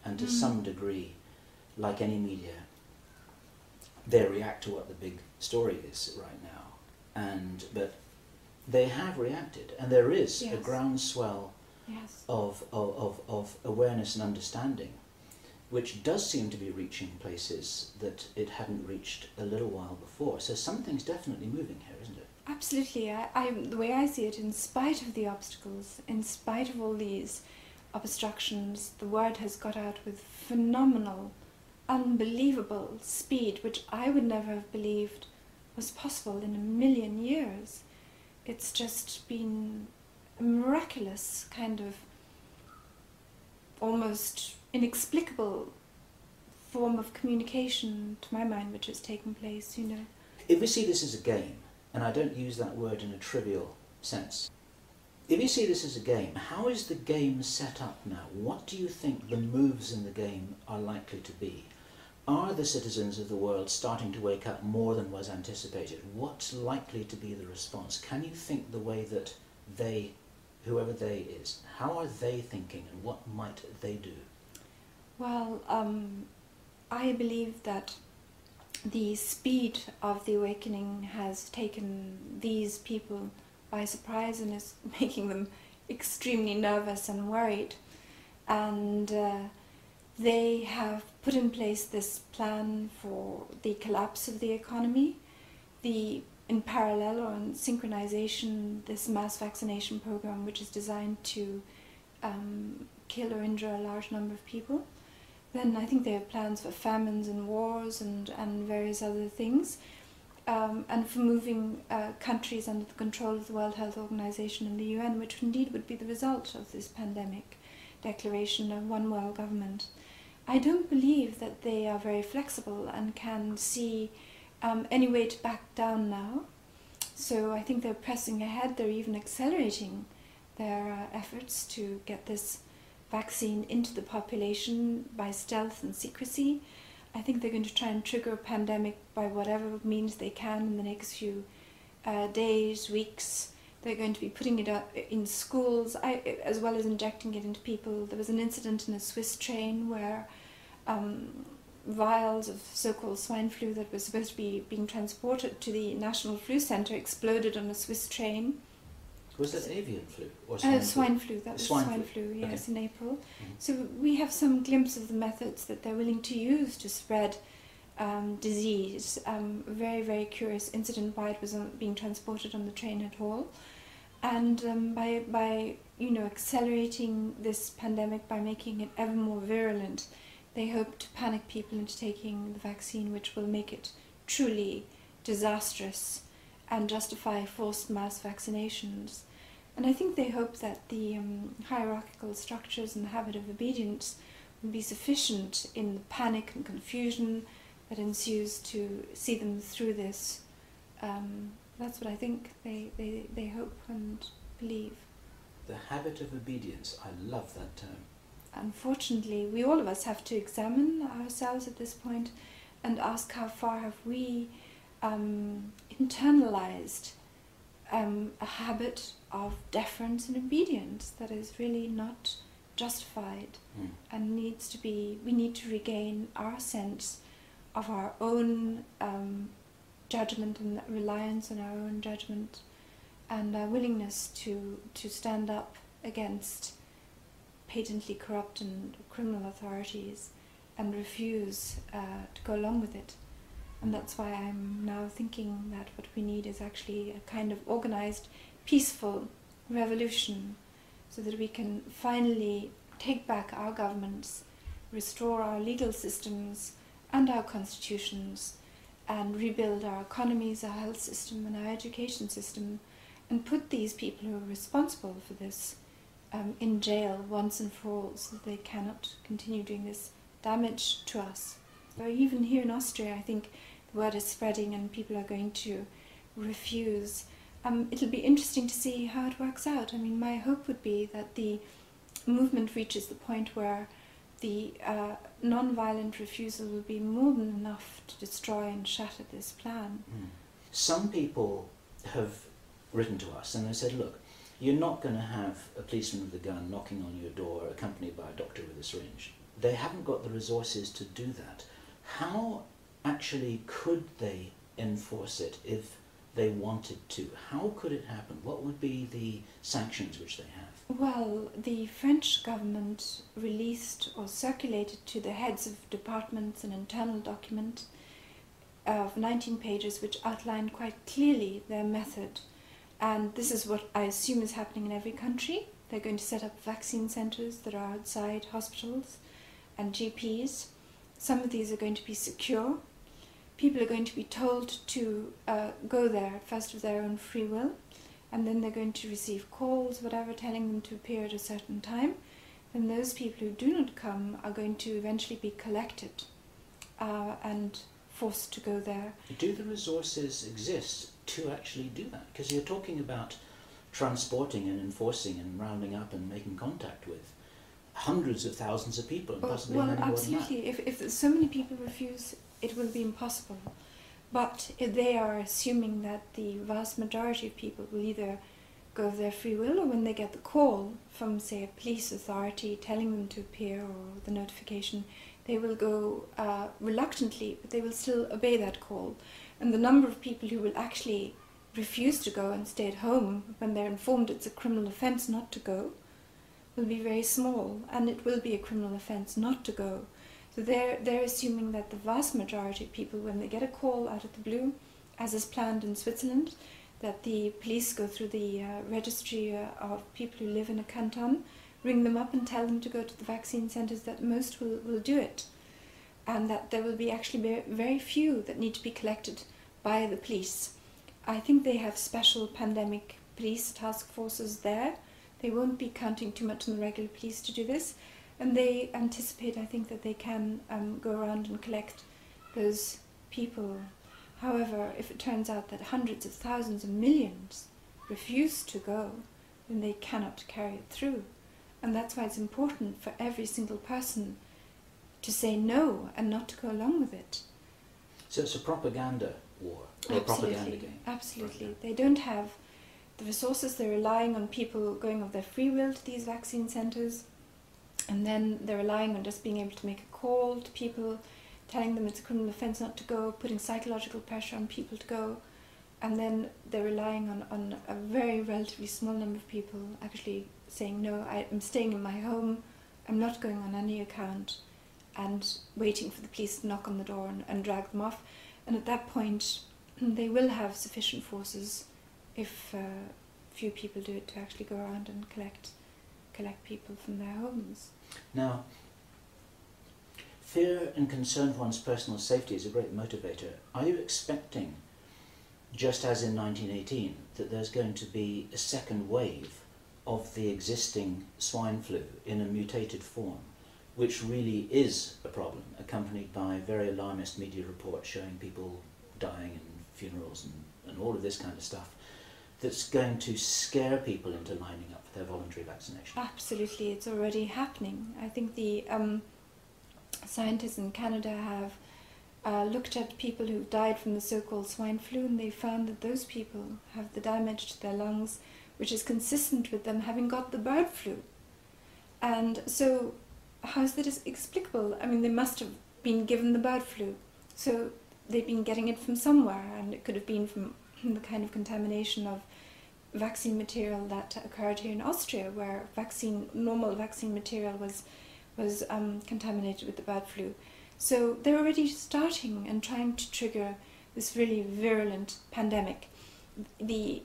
and to some degree, like any media, they react to what the big story is right now. But they have reacted, and there is a groundswell of awareness and understanding, which does seem to be reaching places that it hadn't reached a little while before. So something's definitely moving here, isn't it? Absolutely. The way I see it, in spite of the obstacles, in spite of all these obstructions, the word has got out with phenomenal, unbelievable speed, which I would never have believed was possible in a million years. It's just been a miraculous kind of almost inexplicable form of communication, to my mind, which has taken place, you know. If we see this as a game, and I don't use that word in a trivial sense, if you see this as a game, how is the game set up now? What do you think the moves in the game are likely to be? Are the citizens of the world starting to wake up more than was anticipated? What's likely to be the response? Can you think the way that they, whoever they is, how are they thinking and what might they do? Well, I believe that the speed of the awakening has taken these people by surprise and is making them extremely nervous and worried. And they have put in place this plan for the collapse of the economy, in parallel or in synchronization, this mass vaccination program, which is designed to kill or injure a large number of people. Then I think they have plans for famines and wars and various other things, and for moving countries under the control of the World Health Organization and the UN, which indeed would be the result of this pandemic declaration of one world government. I don't believe that they are very flexible and can see any way to back down now. So I think they're pressing ahead. They're even accelerating their efforts to get this vaccine into the population by stealth and secrecy. I think they're going to try and trigger a pandemic by whatever means they can in the next few days, weeks. They're going to be putting it up in schools, as well as injecting it into people. There was an incident in a Swiss train where vials of so-called swine flu that was supposed to be being transported to the National Flu Center exploded on a Swiss train. Was that avian flu or swine flu? That was swine flu, yes, okay. In April. Mm-hmm. So we have some glimpse of the methods that they're willing to use to spread disease. A very, very curious incident why it was being transported on the train at all. And by accelerating this pandemic, by making it ever more virulent, they hope to panic people into taking the vaccine, which will make it truly disastrous and justify forced mass vaccinations. And I think they hope that the hierarchical structures and the habit of obedience will be sufficient in the panic and confusion that ensues to see them through this. That's what I think they hope and believe. The habit of obedience, I love that term. Unfortunately, all of us have to examine ourselves at this point and ask how far have we internalized a habit of deference and obedience that is really not justified and we need to regain our sense of our own judgment and reliance on our own judgment and our willingness to stand up against patently corrupt and criminal authorities and refuse to go along with it. And that's why I'm now thinking that what we need is actually a kind of organized, peaceful revolution so that we can finally take back our governments, restore our legal systems and our constitutions, and rebuild our economies, our health system and our education system, and put these people who are responsible for this in jail once and for all, so that they cannot continue doing this damage to us. So even here in Austria, I think the word is spreading and people are going to refuse. It'll be interesting to see how it works out. I mean, my hope would be that the movement reaches the point where the non-violent refusal will be more than enough to destroy and shatter this plan. Some people have written to us and they said, look, you're not going to have a policeman with a gun knocking on your door accompanied by a doctor with a syringe. they haven't got the resources to do that. How actually could they enforce it if they wanted to? How could it happen? What would be the sanctions which they have? Well, the French government released or circulated to the heads of departments an internal document of 19 pages which outlined quite clearly their method. And this is what I assume is happening in every country. They're going to set up vaccine centres that are outside hospitals and GPs. Some of these are going to be secure. People are going to be told to go there first of their own free will, and then they're going to receive calls, whatever, telling them to appear at a certain time. Then those people who do not come are going to eventually be collected and forced to go there. Do the resources exist to actually do that? Because you're talking about transporting and enforcing and rounding up and making contact with hundreds of thousands of people, and possibly many more than that. Absolutely. If so many people refuse, it will be impossible. But if they are assuming that the vast majority of people will either go of their free will, or when they get the call from, say, a police authority telling them to appear, or the notification, they will go reluctantly, but they will still obey that call. And the number of people who will actually refuse to go and stay at home when they're informed it's a criminal offence not to go will be very small, and it will be a criminal offence not to go. So they're assuming that the vast majority of people, when they get a call out of the blue, as is planned in Switzerland, that the police go through the registry of people who live in a canton, ring them up and tell them to go to the vaccine centres, that most will do it. And that there will be actually very few that need to be collected by the police. I think they have special pandemic police task forces there. They won't be counting too much on the regular police to do this. And they anticipate, I think, that they can go around and collect those people. However, if it turns out that hundreds of thousands of millions refuse to go, then they cannot carry it through. And that's why it's important for every single person to say no and not to go along with it. So it's a propaganda war, or a propaganda game. Absolutely. Right. They don't have the resources. They're relying on people going of their free will to these vaccine centres. And then they're relying on just being able to make a call to people, telling them it's a criminal offence not to go, putting psychological pressure on people to go. And then they're relying on a very relatively small number of people actually saying, no, I'm staying in my home, I'm not going on any account, and waiting for the police to knock on the door and drag them off. And at that point, they will have sufficient forces, if few people do it, to actually go around and collect people from their homes. Now, fear and concern for one's personal safety is a great motivator. Are you expecting, just as in 1918, that there's going to be a second wave of the existing swine flu in a mutated form, which really is a problem, accompanied by very alarmist media reports showing people dying and funerals and all of this kind of stuff, that's going to scare people into lining up for their voluntary vaccination? Absolutely, it's already happening. I think the scientists in Canada have looked at people who've died from the so-called swine flu, and they found that those people have the damage to their lungs, which is consistent with them having got the bird flu. And so, how is that explicable? I mean, they must have been given the bird flu, so they've been getting it from somewhere, and it could have been from the kind of contamination of vaccine material that occurred here in Austria, where normal vaccine material was contaminated with the bird flu. So they're already starting and trying to trigger this really virulent pandemic. The